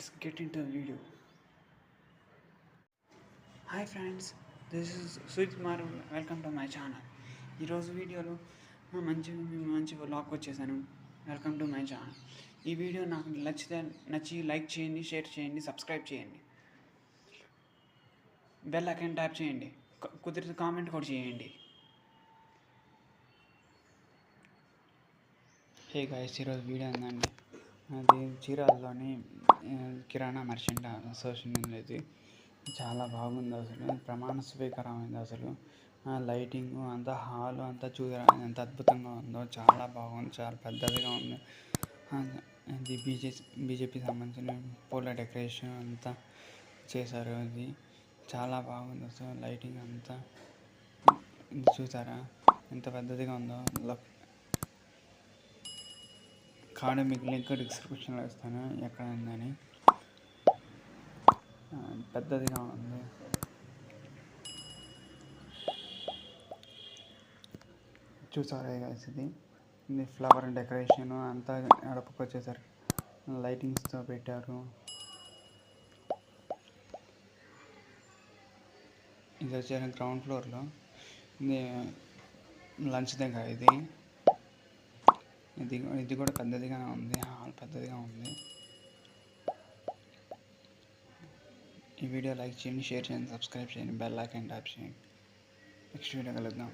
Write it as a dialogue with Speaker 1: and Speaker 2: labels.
Speaker 1: let's get into the video. Hi friends, this is Sujit Maru. Welcome to my channel. ఈరోజు వీడియోలో మంచి vlog వచ్చేసాను. Welcome to my channel. ఈ video నాకు నచ్చి లైక్ చేయండి, షేర్ చేయండి, సబ్స్క్రైబ్ చేయండి, బెల్ ఐకాన్ ట్యాప్ చేయండి, కుదిరితే కామెంట్ కూడా చేయండి. హే గైస్, ఈరోజు వీడియో ఏందండి, అది చీరాలలోని కిరాణా మర్చెంట్ అసోసియేషన్ అనేది చాలా బాగుంది. అసలు ప్రమాణ స్వీకారమైంది. అసలు లైటింగ్ అంతా, హాల్ అంతా చూడడానికి ఎంత అద్భుతంగా ఉందో, చాలా బాగుంది, చాలా పెద్దదిగా ఉంది. ఇది బీజేపీ సంబంధించిన పూల డెకరేషన్ అంతా చేశారు. అది చాలా బాగుంది. అసలు లైటింగ్ అంతా చూసారా ఎంత పెద్దదిగా ఉందో. కార్డు మీకు లింక్ డిస్క్రిప్షన్లో ఇస్తాను, ఎక్కడ ఉందని. పెద్దదిగా ఉంది. చూసారా గైస్, ఇది ఫ్లవర్ డెకరేషన్ అంతా అడపకు వచ్చేసరికి లైటింగ్స్తో పెట్టారు. ఇది వచ్చేసి గ్రౌండ్ ఫ్లోర్లో, ఇది లంచ్ దగ్గర. ఇది కూడా పెద్దదిగానే ఉంది, హాల్ పెద్దదిగా ఉంది. ఈ వీడియో లైక్ చేయండి, షేర్ చేయండి, సబ్స్క్రైబ్ చేయండి, బెల్ ఐకాన్ ట్యాప్ చేయండి. నెక్స్ట్ వీడియో కలుద్దాం.